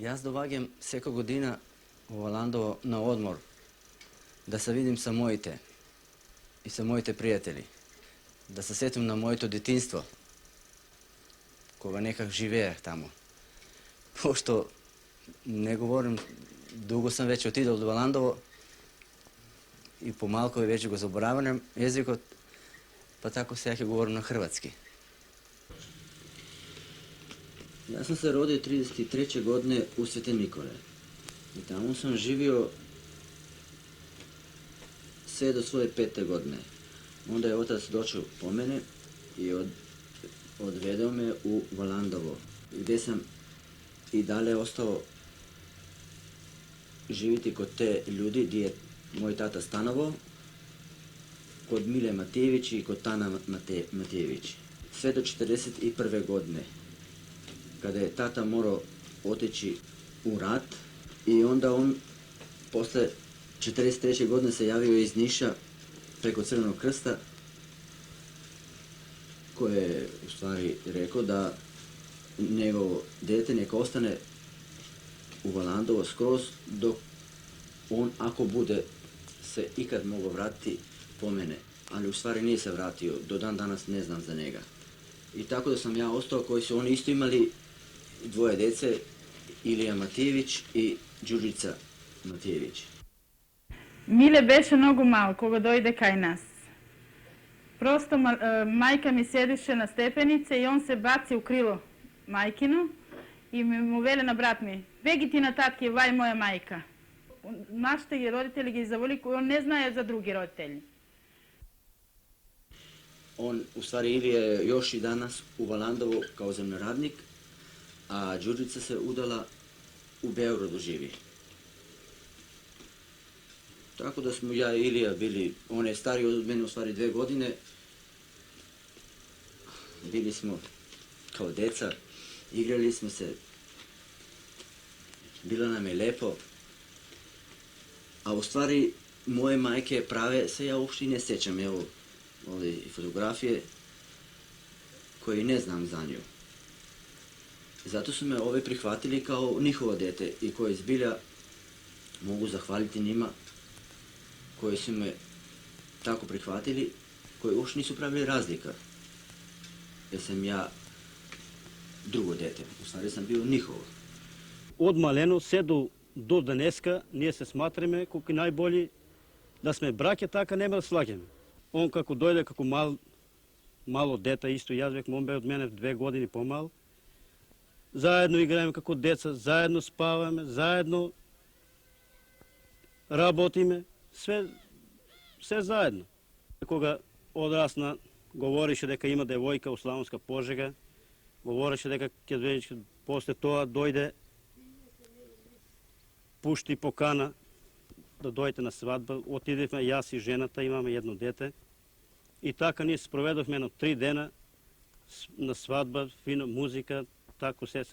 Jaz dovagam всяка година v Orlando na odmor, da se vidim sa mojite i sa mojite prijatelji, da se sjetim na moje detinjstvo, koga nekak žive tamo. Pošto ne govorim, dugo sam već otidao u Orlandovo i pomalko već go zaboravljam jezikot, pa tako se ja govorim na hrvatski. Ja sam se rodio 33. godine u Svete Nikole i tamo sam živio sve do svoje 5. godine. Onda je otac došao po mene i odvedao me u Orlandovo, gdje sam i dalje ostao živjeti kod te ljudi gdje je moj tata stanovao, kod Mile Matijević i kod Tana Matijević. Sve do 41. godine, kada je tata morao otići u rat i onda on posle 43. godine se javio iz Niša preko Crvenog krsta, koji je u stvari rekao da njegovo dete neka ostane u Orlandovo skroz dok on, ako bude se ikad mogao vratiti, po mene. Ali u stvari nije se vratio, do dan danas ne znam za njega. I tako da sam ja ostao, koji su oni isto imali dvoje dece, Ilija Matijević i Đurđica Matijević. Mile beše mnogo mal koga dojde kaj nas. Prosto majka mi sjediše na stepenice i on se baci u krilo majkinu i mu vele na brat mi, begi ti na tatke, vaj moja majka. Mašte i roditelji ga zavoli, on ne zna za drugi roditelji. On, u stvari, Ilija je još i danas u Orlandovu kao zemljoradnik, a Đurđica se udala u Beogradu živi. Tako da smo ja i Ilija bili, on je stariji od mene u stvari 2 godine, bili smo kao deca, igrali smo se, bilo nam je lepo, a u stvari moje majke prave se ja uopšte ne sjećam, evo ove fotografije koje ne znam za nju. Zato su me ove prihvatili kao njihovo dete i koje zbilja mogu zahvaliti njima koji su me tako prihvatili, koji uopšte nisu pravili razlika. Jer sam ja drugo dete, u stvari sam bio njihovo. Od maleno sve do daneska ние се сматраме колко najbolji, da sme braća така nema da slagjаме. On kako dojde, kako malo deta, isto jaz vek, on bе od mene 2 godine pomal. Zajedno играем како деца, заедно спаваме, заедно работиме, sve zajedno. Кога одрасна, говореше дека има девојка у Славонска Пожега, говореше дека ќе после тоа дојде, пушти покана да дојдете на свадба. Отидевме јас и жената, имаме едно дете. И така ние се проведохме едно 3 дена на свадба, фина музика, tako se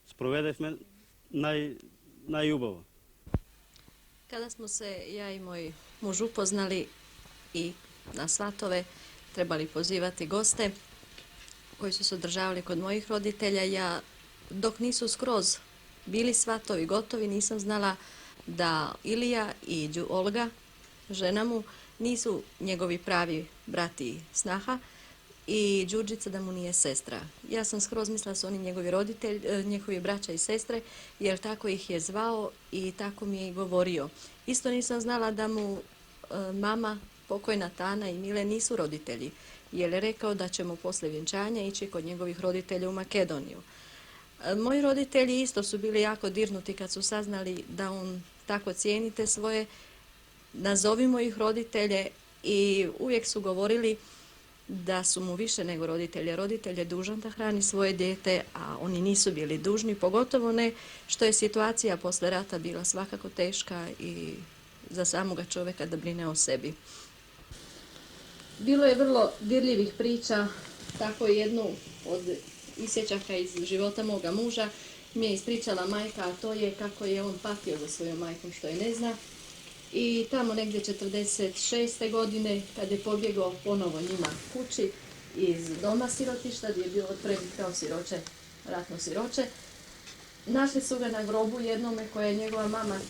sprovedemo najubavo. Kada smo se ja i moj muž upoznali i na svatove trebali pozivati goste koji su se održavali kod mojih roditelja, ja dok nisu skroz bili svatovi gotovi nisam znala da Ilija i Olga, žena mu, nisu njegovi pravi brati i snaha, i Đurđica da mu nije sestra. Ja sam skroz mislila da su oni njegovi roditelji, njegovi braća i sestre, jer tako ih je zvao i tako mi je i govorio. Isto nisam znala da mu mama, pokojna Tana i Mile nisu roditelji, jer je rekao da ćemo posle vjenčanja ići kod njegovih roditelja u Makedoniju. Moji roditelji isto su bili jako dirnuti kad su saznali da on tako cijeni te svoje, nazovimo ih roditelje, i uvijek su govorili da su mu više nego roditelje. Roditelj je dužan da hrani svoje dijete, a oni nisu bili dužni, pogotovo ne što je situacija posle rata bila svakako teška i za samoga čovjeka da brine o sebi. Bilo je vrlo dirljivih priča, tako jednu od isječaka iz života moga muža mi je ispričala majka, a to je kako je on patio za svojom majkom što je ne zna. I tamo negdje 46. godine, kad je pobjegao ponovo njima kući iz doma sirotišta, gdje je bio otpremljen kao siroče, ratno siroče, Našli su ga na grobu jednome koje je njegova mama,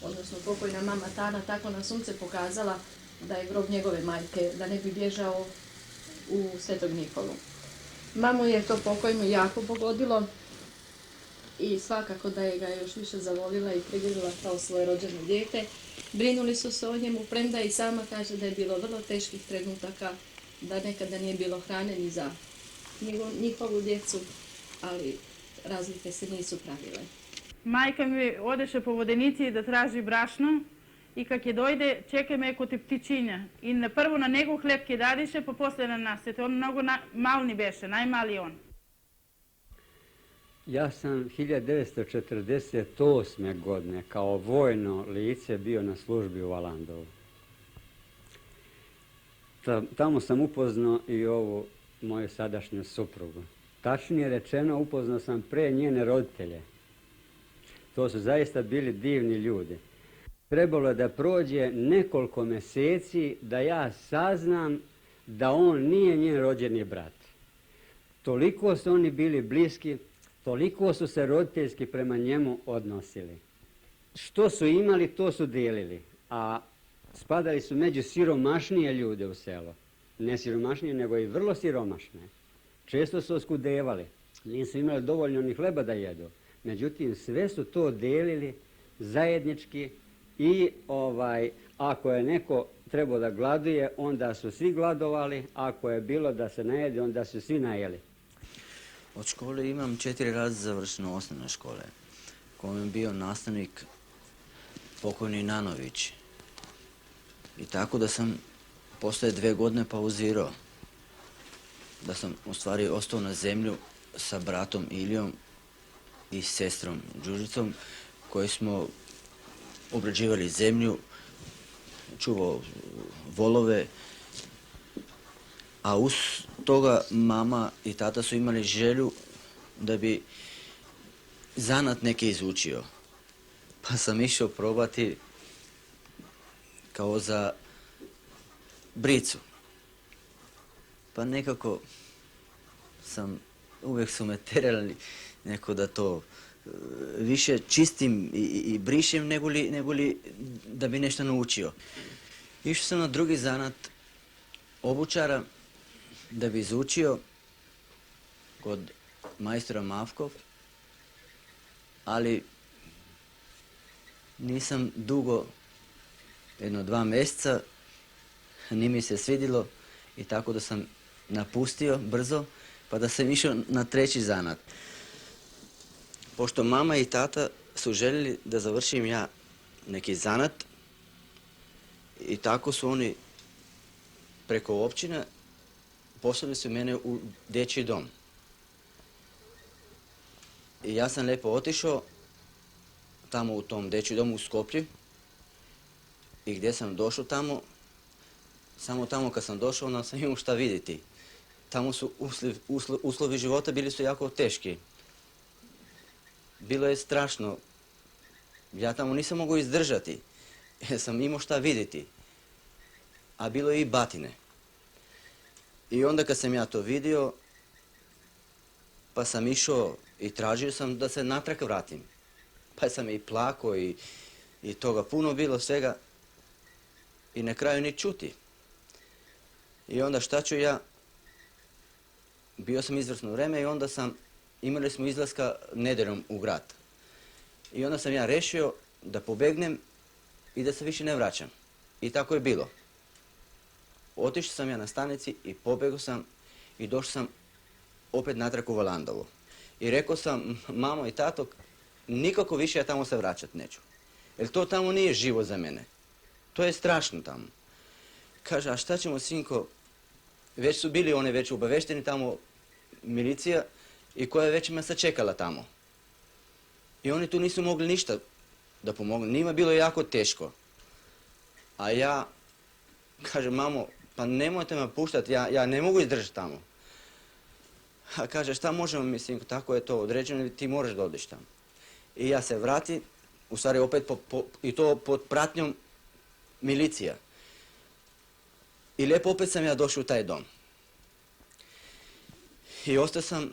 odnosno pokojna mama Tana, tako na sunce pokazala da je grob njegove majke, da ne bi bježao u Svetog Nikolu. Mamu je to pokojnu jako pogodilo i svakako da je ga još više zavolila i prigrlila kao svoje rođeno dijete. Brinuli su se o njemu, premda i sama kaže da je bilo vrlo teških trenutaka, da nekada nije bilo hrane ni za njihovu djecu, ali razlike se nisu pravile. Majka mi odeše po vodenici da traži brašno i kak je dojde, čeka me kod ptičinja. I prvo na njegov hljebke dadiše, pa poslije na nas. On mnogo malni beše, najmali on. Ja sam 1948. godine kao vojno lice bio na službi u Valandovu. Tamo sam upoznao i ovu moju sadašnju suprugu. Tačnije rečeno, upoznao sam pre njene roditelje. To su zaista bili divni ljudi. Trebalo je da prođe nekoliko mjeseci da ja saznam da on nije njen rođeni brat. Toliko su oni bili bliski, toliko su se roditeljski prema njemu odnosili. Što su imali, to su dijelili, a spadali su među siromašnije ljude u selo. Ne siromašnije, nego i vrlo siromašne. Često su oskudevali, nisu imali dovoljno ni hleba da jedu. Međutim, sve su to dijelili zajednički i ako je neko trebao da gladuje, onda su svi gladovali, ako je bilo da se najedi, onda su svi najeli. Od škole imam 4 razreda završeno osnovne škole, kojem je bio nastavnik pokojni Nanović. I tako da sam poslije 2 godine pauzirao, da sam u stvari ostao na zemlju sa bratom Ilijom i sestrom Đužicom, koji smo obrađivali zemlju, čuvao volove, a uz toga mama i tata su imali želju da bi zanat neki izučio. Pa sam išao probati kao za bricu. Pa nekako uvijek su me terali neko da to više čistim i brišem nego li da bi nešto naučio. Išao sam na drugi zanat obućara da bi izučio kod majstora Mavkov, ali nisam dugo, 1-2 mjeseca, nije mi se svidilo i tako da sam napustio brzo, pa da sam išao na 3. zanat. Pošto mama i tata su željeli da završim ja neki zanat i tako su oni preko općine poslali su mene u dječji dom. I ja sam lijepo otišao tamo u tom dječji domu u Skoplju i gdje sam došao tamo, samo tamo kad sam došao onda sam imao šta vidjeti. Tamo su uslovi života bili su jako teški. Bilo je strašno. Ja tamo nisam mogao izdržati jer sam imao šta vidjeti. A bilo je i batine. I onda kad sam ja to vidio, pa sam išao i tražio sam da se natrag vratim. Pa sam i plakao i toga puno bilo svega i na kraju ni čuti. I onda šta ću ja? Bio sam izvrsno vreme i onda imali smo izlaska nedjeljom u grad. I onda sam ja rešio da pobegnem i da se više ne vraćam. I tako je bilo. Otišao sam ja na stanici i pobegao sam i došao sam opet natrag u Valandovo. I rekao sam, mamo i tato, nikako više ja tamo se vraćat neću. Jer to tamo nije živo za mene. To je strašno tamo. Kaže, a šta ćemo, sinko, već su bili one već obavešteni tamo milicija i koja je već me sačekala tamo. I oni tu nisu mogli ništa da pomognu. Njima bilo jako teško. A ja, kaže, mamo, pa nemojte me puštati, ja ne mogu izdržati tamo. A kaže, šta možemo, mislim, tako je to određeno, ti moraš da odiš tamo. I ja se vratim, u stvari opet i to pod pratnjom milicija. I lijepo opet sam ja došao u taj dom. I ostao sam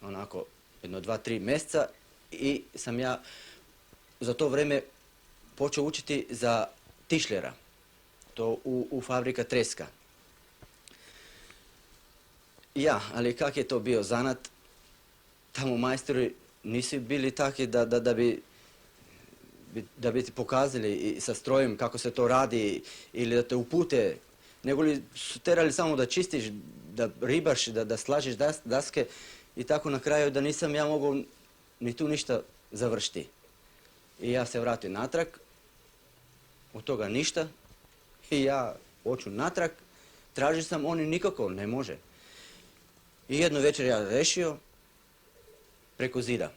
onako jedno 2-3 mjeseca i sam ja za to vrijeme počeo učiti za tišljera, to u fabrika Treska. Ja, ali kak je to bio zanat, tamo majstori nisu bili takvi da bi ti pokazali i sa strojem kako se to radi ili da te upute, nego li su terali samo da čistiš, da ribaš, da slažiš daske i tako na kraju da nisam ja mogao ni tu ništa završiti. I ja se vratio natrag, od toga ništa i ja hoću natrag, tražio sam, oni nikako ne može. I jednu večer ja rešio preko zida.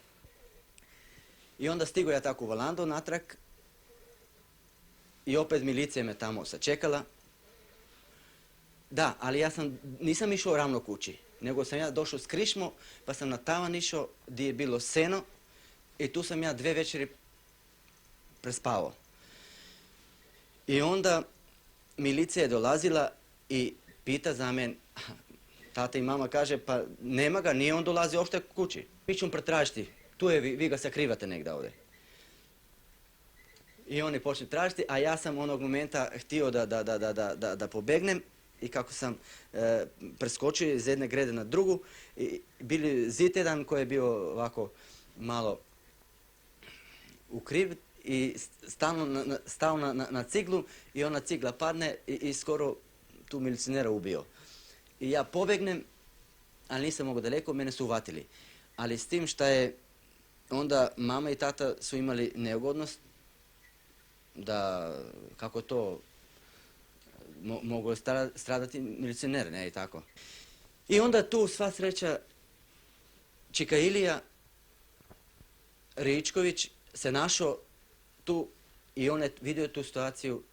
I onda stigo ja tako u Valando natrag i opet milicija me tamo sačekala. Da, ali ja nisam išao ravno kući, nego sam ja došao s krišmo, pa sam na tavan išao gdje je bilo seno i tu sam ja 2 večeri prespavao. I onda milicija je dolazila i pita za men, tata i mama kaže, pa nema ga, nije on dolazi uopšte kući. Mi ćemo pretražiti, tu je, vi ga sakrivate negdje ovdje. I oni počnu tražiti, a ja sam onog momenta htio da pobegnem i kako sam preskočio iz jedne grede na drugu, i bili zid jedan koji je bio ovako malo ukriv i stao na ciglu i ona cigla padne i skoro tu milicionera ubio. I ja pobegnem, ali nisam mogao daleko, mene su uvatili. Ali s tim što je onda mama i tata su imali neugodnost da kako to mogu stradati milicioner, ne i tako. I onda tu sva sreća Čika Ilija Ričković se našao tu i on je vidio tu situaciju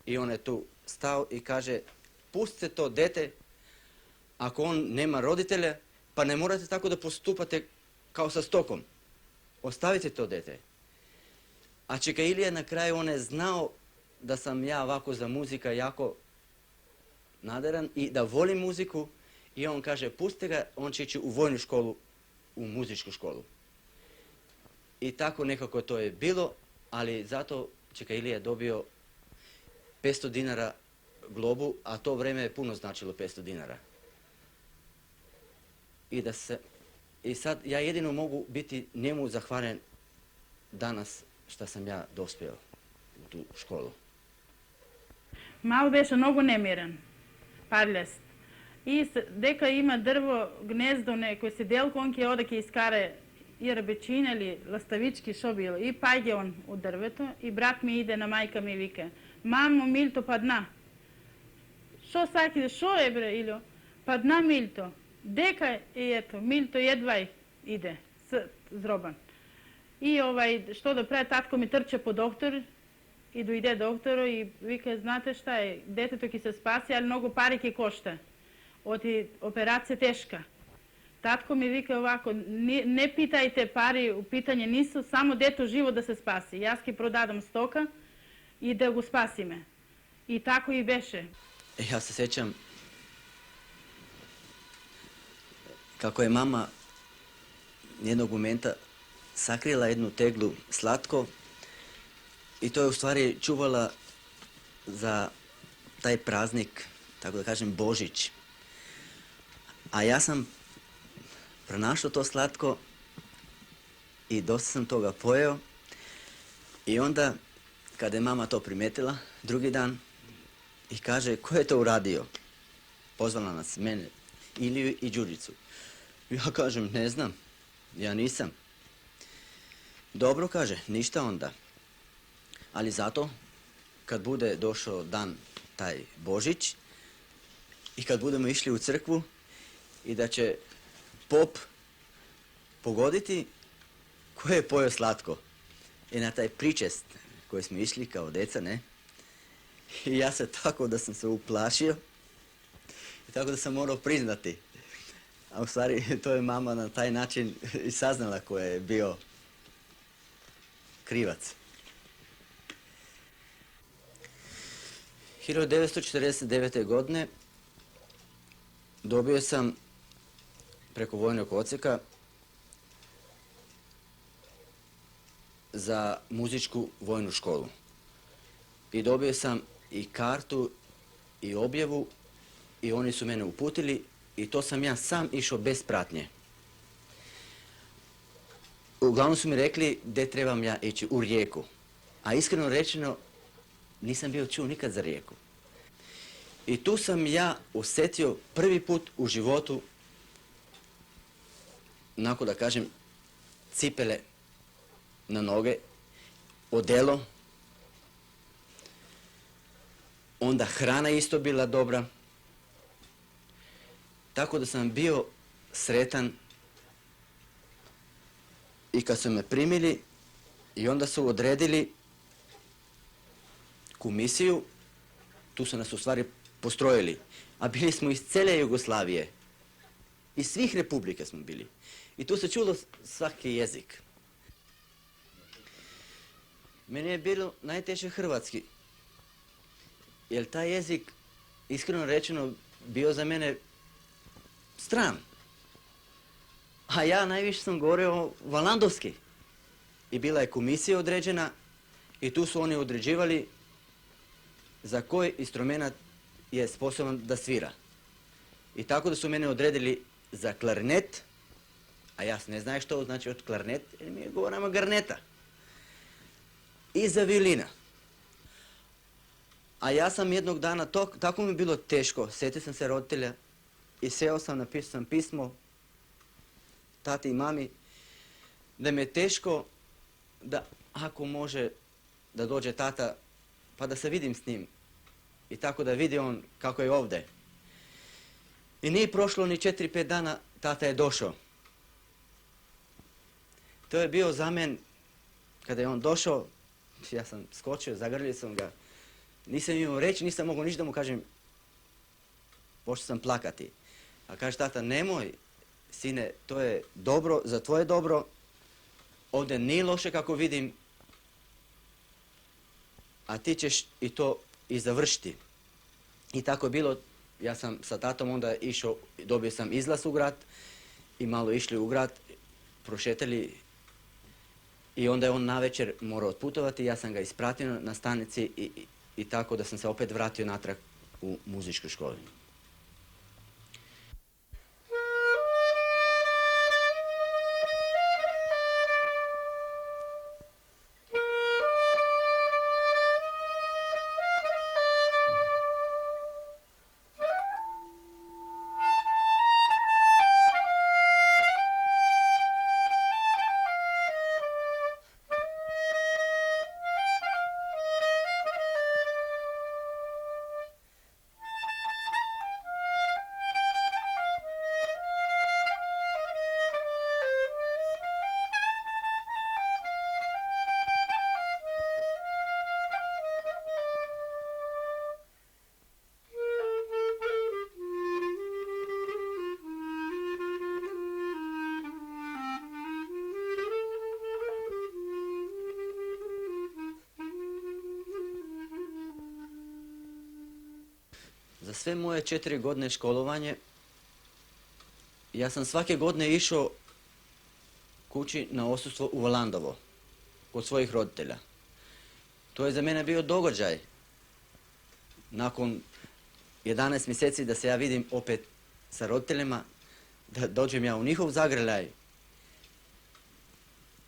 i on je tu stao i kaže, pustite to dete, ako on nema roditelja, pa ne morate tako da postupate kao sa stokom. Ostavite to dete. A Čika Ilija na kraju on je znao da sam ja ovako za muzika jako naderan i da volim muziku i on kaže, pustite ga, on će ići u vojnu školu, u muzičku školu. I tako nekako to je bilo, ali zato Čika Ilija je dobio 500 dinara globu, a to vrijeme je puno značilo 500 dinara. I sad ja jedino mogu biti njemu zahvalen danas što sam ja dospio u tu školu. Mal беше много немирен, парљест. И дека има дрво, гнездо некој седелко, он ќе оде ќе искаре и рабечина или ластавички, шо било. И паѓе он у дрвето и брат ми иде на мајка ми вика, мамо, Милто падна. Шо саки, шо е бре, Илјо? Падна Милто. Дека и ето, Милто едвај иде, зробан. И што да прави, татко ми трча по доктор и дојде докторо и вика, знате шта е, детето ќе се спаси, али многу пари ќе кошта. Оти операција тешка. Татко ми вика овако, не питајте пари, у питање нису, само дето живо да се спаси. Јас ќе продадам стока и да го спасиме. И тако и беше. Ja se sjećam kako je mama jednog momenta sakrila jednu teglu slatko i to je u stvari čuvala za taj praznik, tako da kažem Božić. A ja sam pronašao to slatko i dosta sam toga pojeo i onda kada je mama to primetila drugi dan i kaže, ko je to uradio? Pozvala nas, mene, Iliju i Đuricu. Ja kažem, ne znam, ja nisam. Dobro, kaže, ništa onda. Ali zato, kad bude došao dan taj Božić i kad budemo išli u crkvu i da će pop pogoditi ko je pojeo slatko. I na taj pričest koji smo išli kao deca, ne? I ja se tako da sam se uplašio i tako da sam morao priznati. A u stvari to je mama na taj način i saznala ko je bio krivac. 1949. godine dobio sam preko vojnog odsjeka za muzičku vojnu školu. I dobio sam i kartu i objavu i oni su mene uputili i to sam ja sam išao bez pratnje. Uglavnom su mi rekli gdje trebam ja ići, u Rijeku. A iskreno rečeno, nisam bio čuo nikad za Rijeku. I tu sam ja osjetio prvi put u životu, onako da kažem, cipele na noge, odelo, onda hrana isto bila dobra, tako da sam bio sretan i kad su me primili i onda su odredili komisiju, tu su nas u stvari postrojili, a bili smo iz cijele Jugoslavije, iz svih republika smo bili i tu se čulo svaki jezik. Meni je bilo najteže hrvatski, jer taj jezik, iskreno rečeno, bio za mene stran. A ja najviše sam govorio valandovski. I bila je komisija određena i tu su oni određivali za koji instrument je sposoban da svira. I tako da su mene odredili za klarinet, a ja ne znam što znači od klarinet, jer mi je govorama garneta. I za violina. A ja sam jednog dana, tako mi je bilo teško, sjetio sam se roditelja i seo sam, napisao sam pismo tati i mami, da mi je teško da ako može da dođe tata pa da se vidim s njim i tako da vidi on kako je ovdje. I nije prošlo ni 4-5 dana, tata je došao. To je bio za men, kada je on došao, ja sam skočio, zagrlio sam ga, nisam imao reći, nisam mogao ništa da mu kažem, počeo sam plakati. A kaže tata, nemoj, sine, to je dobro, za tvoje dobro, ovdje nije loše kako vidim, a ti ćeš i to i završiti. I tako je bilo, ja sam sa tatom onda išao, dobio sam izlaz u grad i malo išli u grad, prošetali i onda je on navečer morao otputovati, ja sam ga ispratio na stanici i tako da sam se opet vratio natrag u muzičku školu. Za sve moje 4 godine školovanje, ja sam svake godine išao kući na odsustvo u Valandovo, kod svojih roditelja. To je za mene bio događaj. Nakon 11 mjeseci da se ja vidim opet sa roditeljima, da dođem ja u njihov zagrljaj,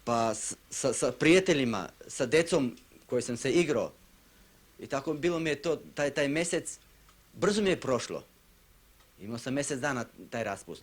pa sa prijateljima, sa decom koji sam se igrao. I tako bilo mi je to, taj mjesec, brzo mi je prošlo. Imao sam mjesec dana taj raspust.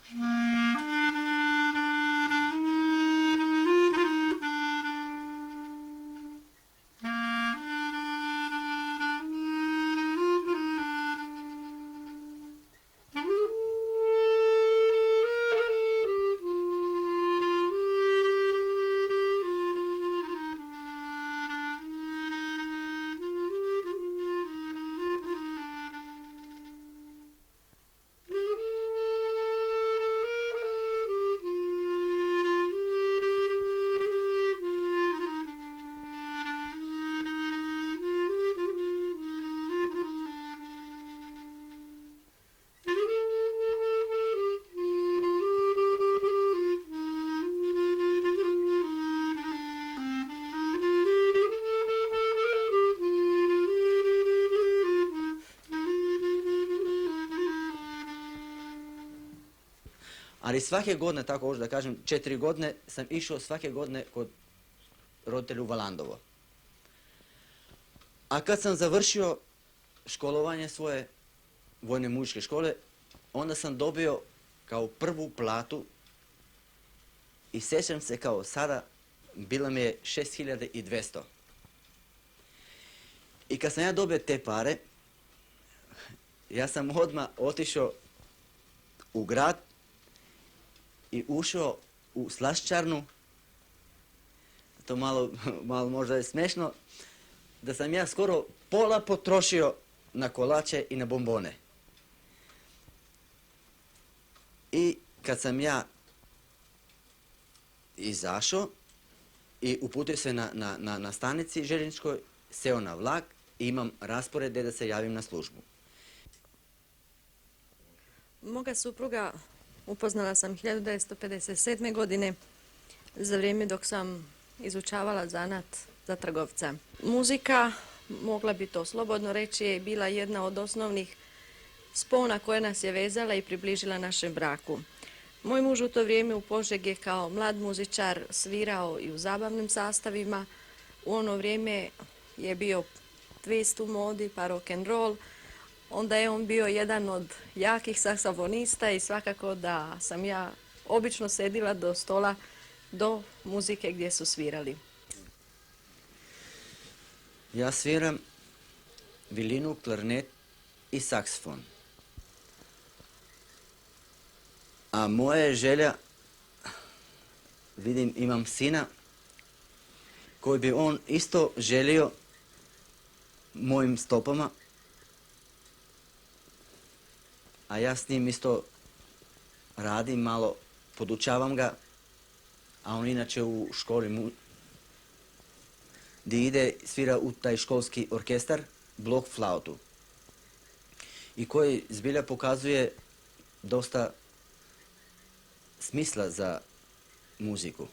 Ali svake godine, tako hoću da kažem, 4 godine sam išao svake godine kod roditelja u Valandovo. A kad sam završio školovanje svoje vojne muzičke škole, onda sam dobio kao prvu platu i sjećam se kao sada, bila mi je 6200. I kad sam ja dobio te pare, ja sam odmah otišao u grad i ušao u slaščarnu. To malo možda je smešno, da sam ja skoro pola potrošio na kolače i na bombone. I kad sam ja izašao i uputio se na stanici željezničkoj, seo na vlak i imam raspored da se javim na službu. Moga supruga upoznala sam 1957. godine za vrijeme dok sam izučavala zanat za trgovca. Muzika, mogla bi to slobodno reći, je bila jedna od osnovnih spona koja nas je vezala i približila našem braku. Moj muž u to vrijeme u Požegi je kao mlad muzičar svirao i u zabavnim sastavima. U ono vrijeme je bio twist u modi, pa rock and roll. Onda je on bio jedan od jakih saksofonista i svakako da sam ja obično sedila do stola do muzike gdje su svirali. Ja sviram vilinu, klarnet i saksofon. A moja je želja, vidim imam sina koji bi on isto želio mojim stopama, a ja s njim isto radim malo, podučavam ga, a on inače u školi gdje ide svira u taj školski orkestar, blok flautu, i koji zbilja pokazuje dosta smisla za muziku.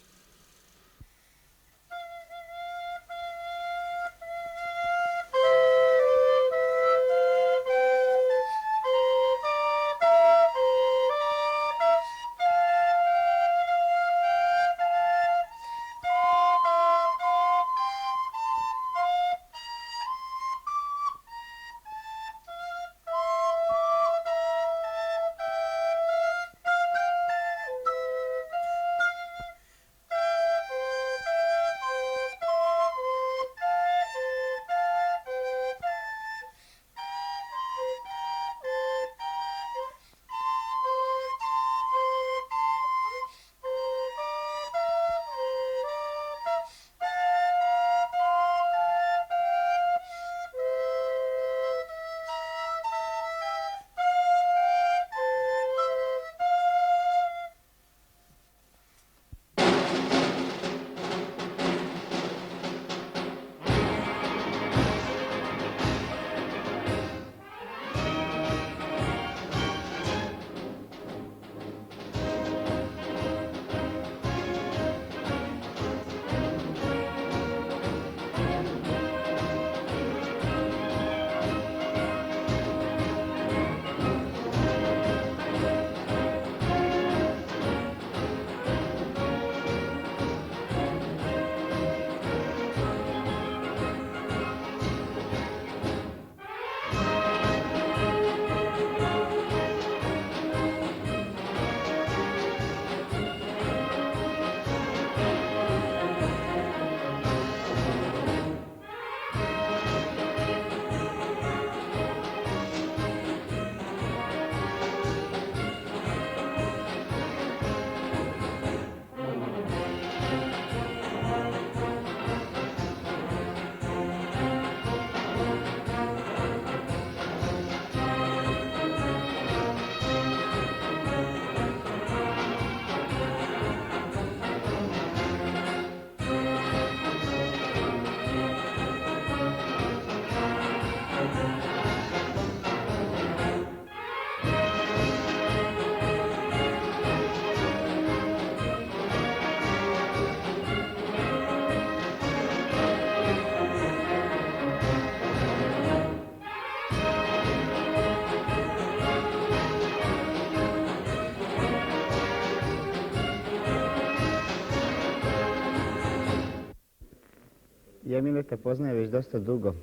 Ja Mileta poznajem već dosta dugo.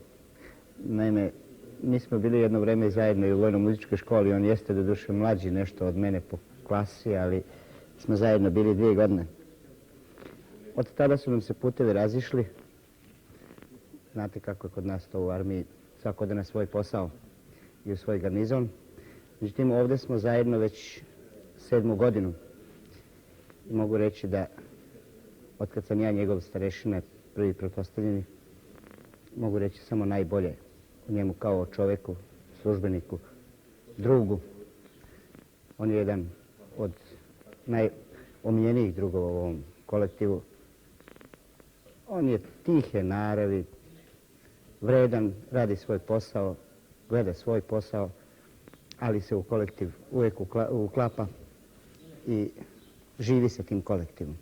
Naime, mi smo bili jedno vreme zajedno i u vojno-muzičkoj školi. On jeste doduše mlađi nešto od mene po klasi, ali smo zajedno bili 2 godine. Od tada su nam se putevi razišli. Znate kako je kod nas to u armiji, svako ode na svoj posao i u svoj garnizon. Međutim, ovdje smo zajedno već 7. godinu. I mogu reći da otkad sam ja njegov starešina, prvi pretpostavljeni, mogu reći samo najbolje o njemu kao o čoveku, službeniku, drugu. On je jedan od najomiljenijih drugova u ovom kolektivu. On je tihe naravi, vredan, radi svoj posao, gleda svoj posao, ali se u kolektiv uvijek uklapa i živi sa tim kolektivom.